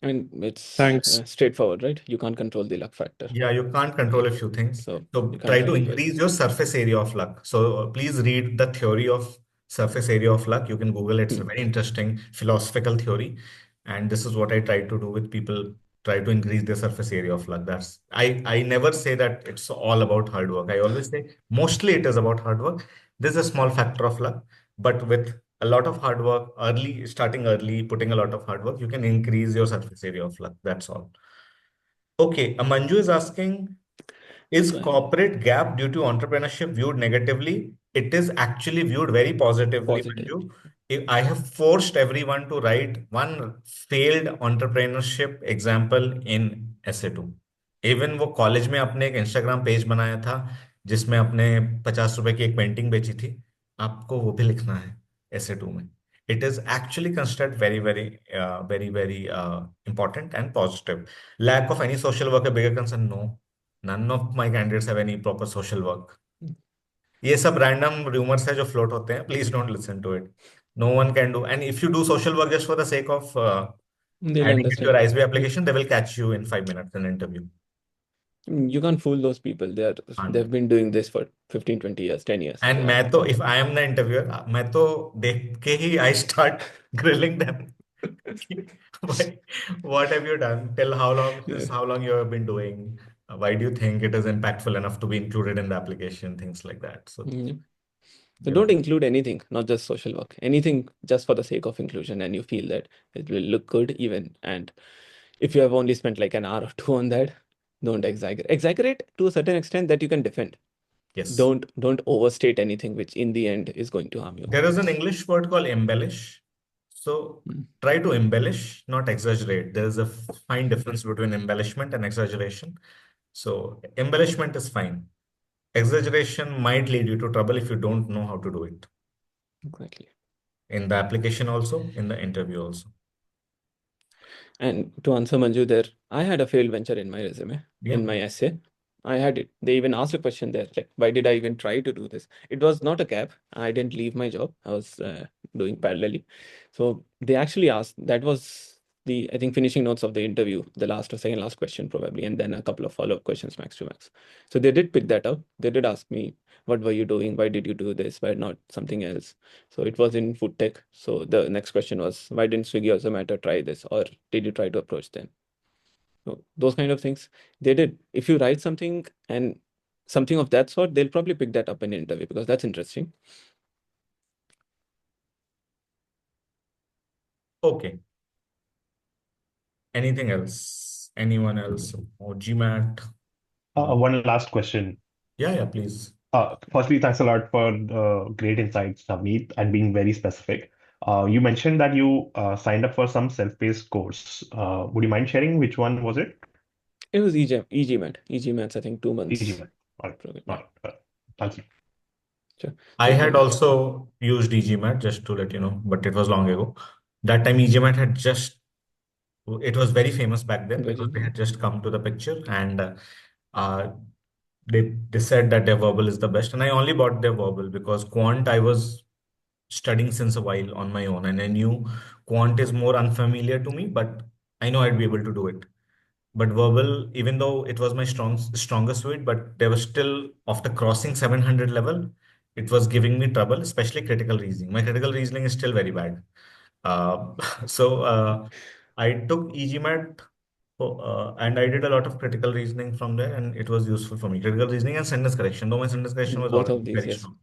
I mean, it's Thanks. straightforward, right? You can't control the luck factor. Yeah, you can't control a few things. So So you can't try to manipulate increase your things. surface area of luck. So please read the theory of surface area of luck. You can Google it. It's a Hmm. very interesting philosophical theory. And this is what I try to do with people, try to increase their surface area of luck. I never say that it's all about hard work. I always say mostly it is about hard work. There's a small factor of luck, but with a lot of hard work, starting early, putting a lot of hard work, you can increase your surface area of luck. That's all. Okay, Manju is asking, is So corporate gap due to entrepreneurship viewed negatively? It is actually viewed very positively, positive. Manju. I have forced everyone to write one failed entrepreneurship example in essay 2. Even वो college में अपने एक Instagram page बनाया था जिसमें अपने 50 रुपए की एक पेंटिंग बेची थी. आपको वो भी लिखना है essay 2 में. It is actually considered very, very important and positive. Lack of any social work a bigger concern? No. None of my candidates have any proper social work. ये सब random rumors है जो float होते हैं. Please don't listen to it. No one can do. And if you do social work just for the sake of They'll adding it to your understand. ISB application, they will catch you in 5 minutes in an interview. You can't fool those people. And They've been doing this for 15, 20 years, 10 years. and They मैं are तो if I am the interviewer, मैं तो देख के ही I start grilling them. Why, what have you done? Tell Yeah. how long you have been doing. Why do you think it is impactful enough to be included in the application? Things like that. So, Yeah. So you know, don't include anything, not just social work, anything just for the sake of inclusion, and you feel that it will look good even. And if you have only spent like an hour or two on that, don't exaggerate. Exaggerate to a certain extent that you can defend. yes. Don't overstate anything, which in the end is going to harm you. There is an English word called embellish. So Mm. try to embellish, not exaggerate. There is a fine difference between embellishment and exaggeration. So embellishment is fine. Exaggeration might lead you to trouble if you don't know how to do it. Exactly. In the application also, in the interview also. And to answer Manju there, I had a failed venture in my resume, Yeah. in my essay. I had it. They even asked a question there, like, why did I even try to do this? It was not a gap. I didn't leave my job. I was doing parallelly. So they actually asked, that was the, I think, finishing notes of the interview, the last or second last question probably, and then a couple of follow-up questions max to max. So they did pick that up. They did ask me, what were you doing? Why did you do this? Why not something else? So it was in food tech. So the next question was, why didn't Swiggy or Zomato try this? Or did you try to approach them? So those kind of things they did. If you write something and something of that sort, they'll probably pick that up in an interview because that's interesting. Okay. Anything else? Anyone else? Or GMAT? One last question. Yeah, please. Firstly, thanks a lot for the great insights, Navneet, and being very specific. You mentioned that you signed up for some self-paced course. Would you mind sharing which one was it? It was EGMAT. EGMAT's, I think, 2 months EGMAT. All right. program. All Yeah, right. Thank you. sure. I No had problem. also used EGMAT just to let you know, but it was long ago. That time EGMAT had just, it was very famous back then because they had just come to the picture and uh, they said that their verbal is the best. And I only bought their verbal because quant I was studying since a while on my own and I knew quant is more unfamiliar to me, but I know I'd be able to do it. But verbal, even though it was my strongest suit, but there was still after crossing 700 level, it was giving me trouble, especially critical reasoning. My critical reasoning is still very bad. Uh, so I took EGMAT and I did a lot of critical reasoning from there, and it was useful for me. Critical reasoning and sentence correction, though my sentence correction was Both of already these, very yes. strong.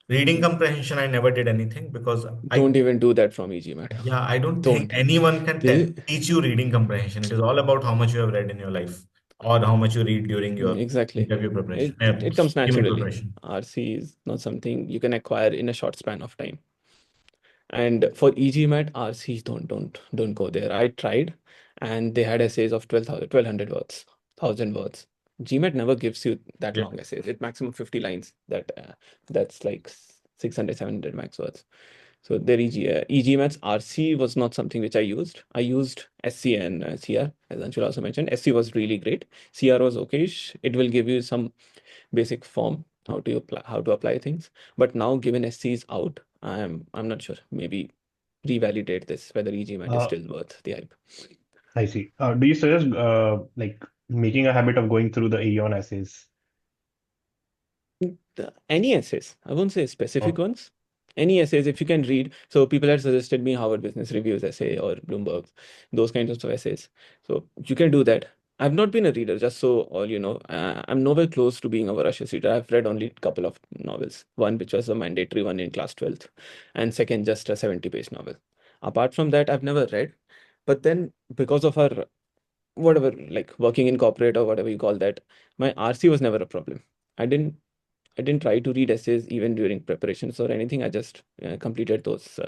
Reading comprehension, I never did anything because Don't even do that from EGMAT. yeah, I don't think Don't. anyone can They, teach you reading comprehension. It is all about how much you have read in your life or how much you read during your exactly. interview preparation, It comes email naturally. preparation. RC is not something you can acquire in a short span of time. And for EGMAT, RCs don't go there. I tried, and they had essays of 1,200 words, 1,000 words. GMAT never gives you that Yeah. long essays. It maximum 50 lines. That's like 600, 700 max words. So their EGMAT's RC was not something which I used. I used SC and CR, as Anshul also mentioned. SC was really great. CR was okayish. It will give you some basic form how to apply things. But now, given SC is out, I'm not sure. Maybe revalidate this whether EGMAT is still worth the hype. I see. Do you suggest like making a habit of going through the Aeon essays? Any essays, I won't say specific Oh, ones. any essays if you can read. So people had suggested me Harvard Business Review's essay or Bloomberg's, those kinds of essays. So you can do that. I've not been a reader, just so all you know. I'm nowhere close to being a voracious reader. I've read only a couple of novels. One which was a mandatory one in class 12th, and second just a 70-page novel. Apart from that, I've never read. But then because of our whatever, like working in corporate or whatever you call that, my RC was never a problem. I didn't try to read essays even during preparations or anything. I just completed those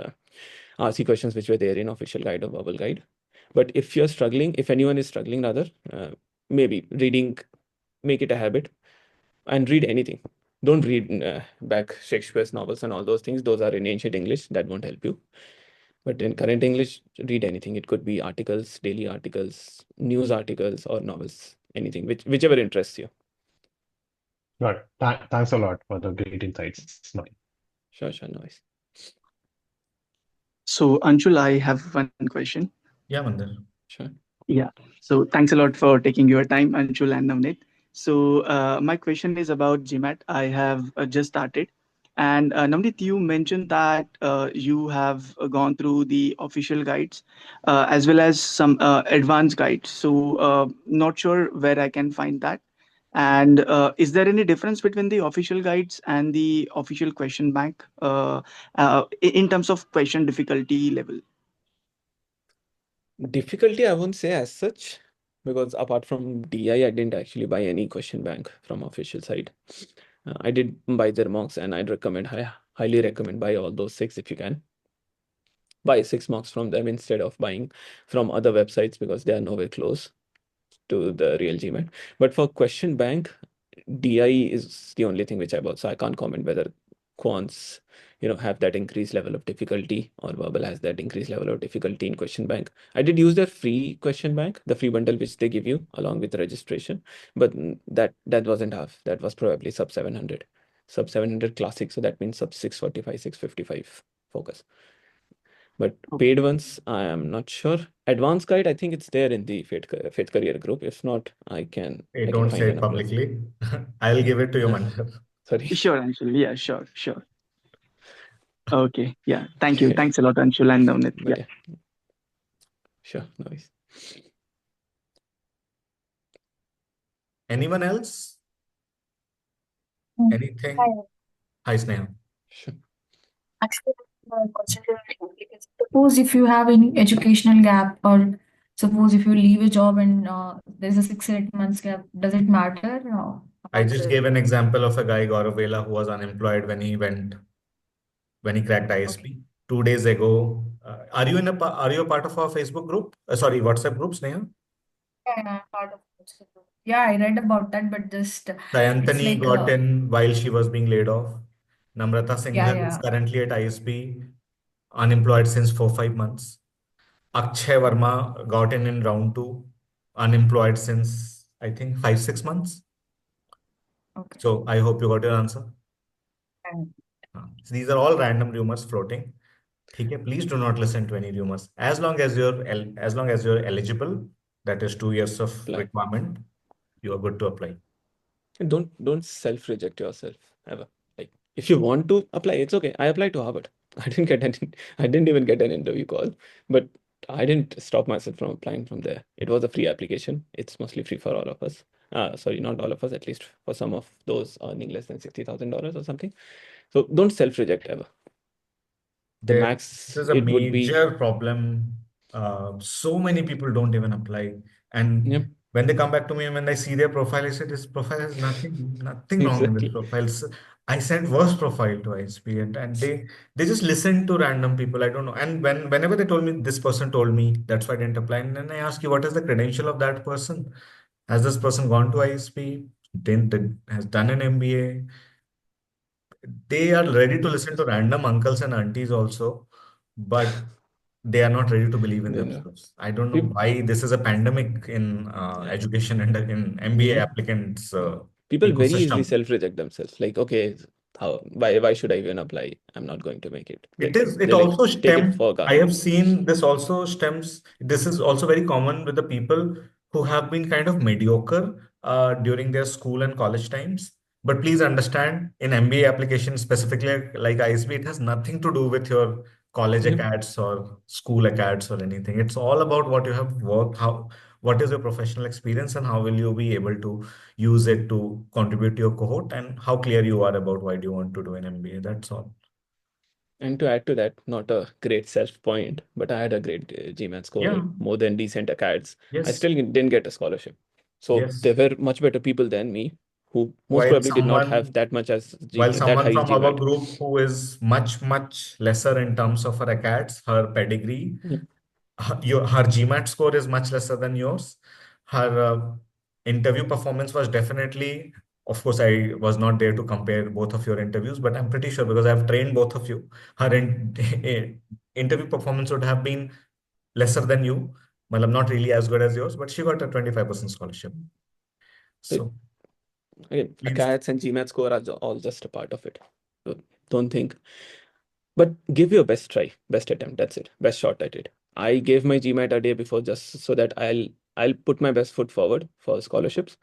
RC questions which were there in official guide or verbal guide. But if you're struggling, if anyone is struggling rather, maybe reading, make it a habit and read anything. Don't read back Shakespeare's novels and all those things. Those are in ancient English. That won't help you. But in current English, read anything. It could be articles, daily articles, news articles, or novels, anything, whichever interests you. Got it. Thanks a lot for the great insights, Navneet. Sure, no worries. So, Anshul, I have one question. Yeah, Mandir. Sure. Yeah. So, thanks a lot for taking your time, Anshul and Navneet. So, my question is about GMAT. I have just started. And Navneet, you mentioned that you have gone through the official guides as well as some advanced guides. So, not sure where I can find that. And is there any difference between the official guides and the official question bank in terms of question difficulty level? Difficulty, I won't say as such, because apart from DI, I didn't actually buy any question bank from official side. I did buy their mocks, and I'd recommend, I highly recommend buy all those 6 if you can. Buy 6 mocks from them instead of buying from other websites because they are nowhere close to the real GMAT. But for question bank, DI is the only thing which I bought, so I can't comment whether quants have that increased level of difficulty or verbal has that increased level of difficulty in question bank. I did use their free question bank, the free bundle which they give you along with registration, but that wasn't half. That was probably sub 700 classic, so that means sub 645, 655 focus. But paid ones, I am not sure. Advanced guide, I think it's there in the Faith Career group. If not, I can Don't find say an it upload. publicly. I'll give it to you, Mandir. Sorry. Sure, Anshul. Yeah, sure. Okay. Yeah. Thank you. Thanks a lot, Anshul and Navneet. But Yeah. Sure, no worries. Anyone else? Hi. Anything? Hi, Sneha. Sure. Actually, my question is, suppose if you have any educational gap, or suppose if you leave a job and there's a 6 or 8 months gap, does it matter? I How's just it? gave an example of a guy, Gaurav Vela, who was unemployed when he cracked ISB 2 days ago. Are you a part of our Facebook group? Sorry, WhatsApp group, Sneha? Yeah, I'm part of it. Yeah, I read about that, but just it's Sayanthani like got in while she was being laid off. Namrata Singhal is yeah. currently at ISB, unemployed since 4-5 months. Akshay Verma got in round 2, unemployed since I think 5-6 months. Okay. So I hope you got your answer. And So these are all random rumors floating. Okay, please do not listen to any rumors. As long as you're eligible, that is 2 years of Apply. requirement, you are good to apply. And don't self-reject yourself ever. Like if you want to apply, it's okay. I applied to Harvard. I didn't even get an interview call, but I didn't stop myself from applying from there. It was a free application. It's mostly free for all of us. Sorry, not all of us, at least for some of those earning less than $60,000 or something. So don't self-reject ever. The max This is a it would be. major problem. So many people don't even apply. And Yep. when they come back to me and when I see their profile, I said, this profile has nothing wrong in this Exactly. profile. So I sent worst profile to ISP, and they just listen to random people. I don't know. And whenever they told me, this person told me, that's why I didn't apply. And then I ask you, what is the credential of that person? Has this person gone to ISP? Has done an MBA? They are ready to listen to random uncles and aunties also, but they are not ready to believe in You know, themselves. I don't know peop- why this is a pandemic in yeah. education and in MBA applicants People very easily ecosystem. self-reject themselves. Like, okay, why should I even apply? I'm not going to make it. It They like also take it stems. for I granted. have seen this also stems. This is also very common with the people who have been kind of mediocre during their school and college times, But please understand, in MBA application specifically like ISB, it has nothing to do with your college Yep. acads or school acads or anything. It's all about what you have worked, how, what is your professional experience, and how will you be able to use it to contribute to your cohort, and how clear you are about why do you want to do an MBA. That's all. And to add to that, not a great self point, but I had a great GMAT score, Yeah. more than decent acads. I Yes. still didn't get a scholarship. So Yes. there were much better people than me who most While probably did not someone have that much as While that someone high from our GMAT. group who is much, much lesser in terms of her acads, her pedigree, Yep. her GMAT score is much lesser than yours. Her interview performance was definitely, of course, I was not there to compare both of your interviews, but I'm pretty sure because I've trained both of you, her interview performance would have been lesser than you. Well, I'm not really as good as yours, but she got a 25% scholarship. So So again, please, acads and GMAT score are all just a part of it. So don't think. But give your best try, best attempt. That's it. Best shot at it. I gave my GMAT a day before just so that I'll put my best foot forward for scholarships.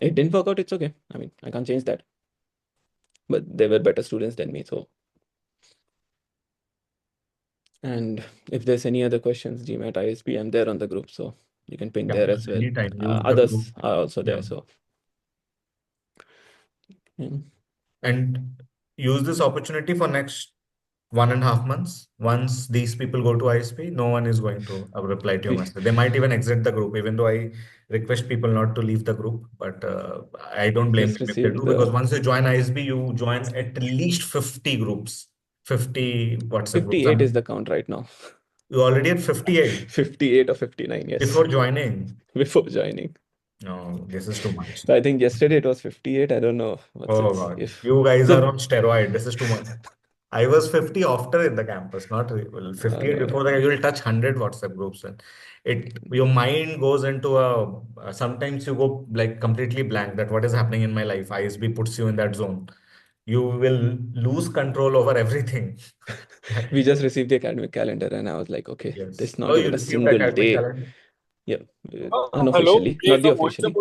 It didn't work out. It's okay. I mean, I can't change that. But they were better students than me. So, and if there's any other questions, GMAT, ISB, I'm there on the group, so you can ping yeah, there as well. anytime use the group. Others are also there. Yeah. So, yeah. And use this opportunity for next 1.5 months. Once these people go to ISP, no one is going to reply to your message. They might even exit the group, even though I request people not to leave the group. But I don't blame Just them if they received do, because the once you join ISB, you join at least 50 groups, 50 WhatsApp groups. 58 is the count right now. You already at 58 58 or 59, yes. before joining. Before joining. No, this is too much. So I think yesterday it was 58. I don't know what's Oh it God, if you guys are so. on steroid. This is too much. I was 50 after in the campus, not well, 58 No. before that. You will touch 100 WhatsApp groups, and your mind goes into sometimes you go like completely blank that what is happening in my life. ISB puts you in that zone. You will lose control over everything. We just received the academic calendar and I was like, okay, Yes. there's Oh, not you even a received single academic day. calendar. Yeah, Hello. unofficially, not the officially.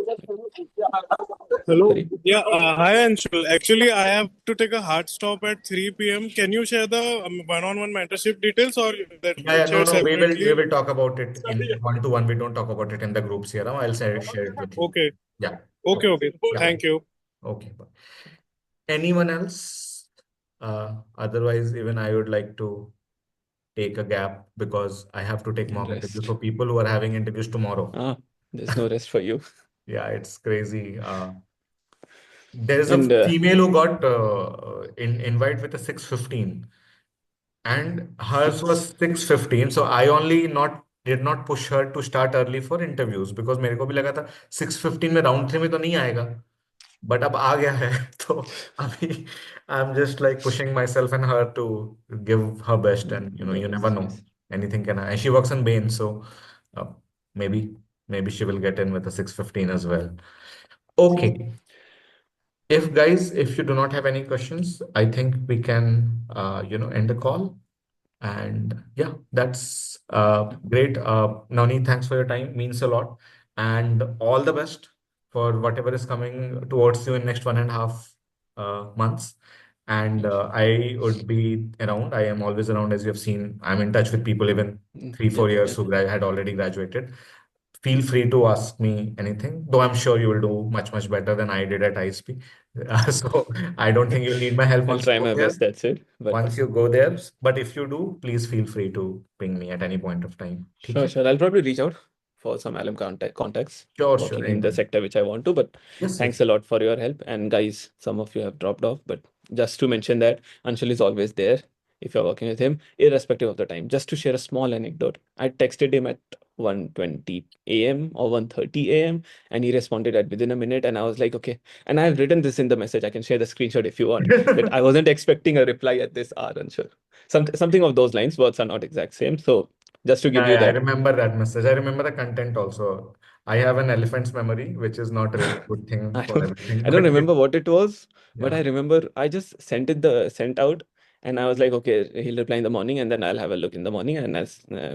Hello. Sorry. Yeah. Hi, Anshul. Actually, I have to take a hard stop at 3 p.m. Can you share the one-on-one mentorship details, or that Yeah, share no, we separately? will talk about it in one-to-one. We don't talk about it in the groups here. I'll share it with you. Okay. Yeah. Okay. Yeah. Thank you. Okay. Anyone else? Otherwise, even I would like to take a gap because I have to take And mock interviews rest. for people who are having interviews tomorrow. There's no rest for you. Yeah, it's crazy. There's a And female who got invite with a 6:15, and hers was 6:15. So I only not did not push her to start early for interviews because मेरे को भी लगा था 6:15 में round 3 में तो नहीं आएगा. But अब आ गया है तो अभी I'm just like pushing myself and her to give her best, and you never know, yes. anything can happen. And she works in Bain, so uh, maybe she will get in with a 6:15 as well. Okay. If you do not have any questions, I think we can end the call. And yeah, that's great. Navneet, thanks for your time. Means a lot. And all the best for whatever is coming towards you in next 1.5 months. And I would be around. I am always around, as you have seen. I'm in touch with people even 3-4 years who had already graduated. Feel free to ask me anything, though I'm sure you will do much, much better than I did at ISP. So I don't think you'll need my help I'll once you try go my there. best, that's it. But Once you go there, but if you do, please feel free to ping me at any point of time. sure. I'll probably reach out for some alum contacts Sure, working in the anytime. sector which I want to. But Yes, thanks yes. a lot for your help. And guys, some of you have dropped off, but just to mention that Anshul is always there if you're working with him, irrespective of the time. Just to share a small anecdote, I texted him at 1:20 a.m. or 1:30 a.m. and he responded at within a minute. And I was like, okay. And I have written this in the message. I can share the screenshot if you want. That I wasn't expecting a reply at this hour, Anshul. Something of those lines. Words are not exact same. So just to give you Yeah, I that. remember that message. I remember the content also. I have an elephant's memory, which is not really a good thing I for don't everything. I don't But remember what it was, but yeah. I remember I just sent out And I was like, okay, he'll reply in the morning, and then I'll have a look in the morning. And I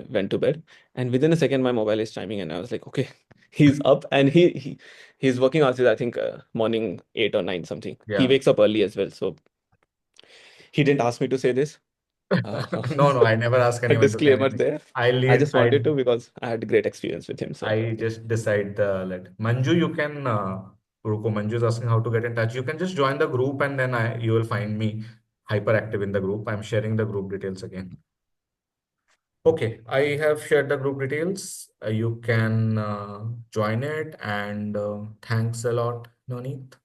went to bed, and within a second, my mobile is chiming, and I was like, okay, he's up, and he's working hours is, I think, morning 8 or 9 something. He Yeah. wakes up early as well, so he didn't ask me to say this. No, I never ask A anyone to say disclaimer anything. there. I I lead, just wanted to because I had a great experience with him. So I just decide the let Manju, you can Ruko, Manju is asking how to get in touch. You can just join the group and then you will find me hyperactive in the group. I'm sharing the group details again. Okay, I have shared the group details. You can join it and thanks a lot, Navneet.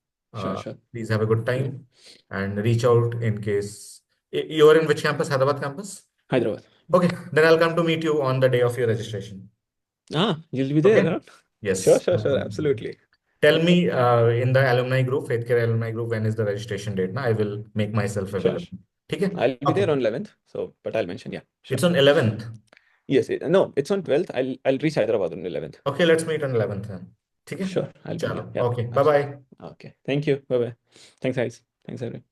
sure. Please have a good Yeah. time and reach out in case you're in which campus? Hyderabad campus? Hyderabad. Okay, then I'll come to meet you on the day of your registration. You'll be there, Okay? huh? Yes. Sure. Absolutely. Tell me in the alumni group, Faith Care alumni group, when is the registration date? I will make myself Sure. available. Okay? I'll be Okay. there on 11th. So, but I'll mention, yeah. Sure. It's on 11th. Yes. No, it's on 12th. I'll reach Hyderabad on 11th. Okay, let's meet on 11th then. Okay? Sure. I'll be here. Chalo. Yeah. Okay. Bye-bye. Okay. Thank you. Bye-bye. Thanks, guys. Thanks, everyone.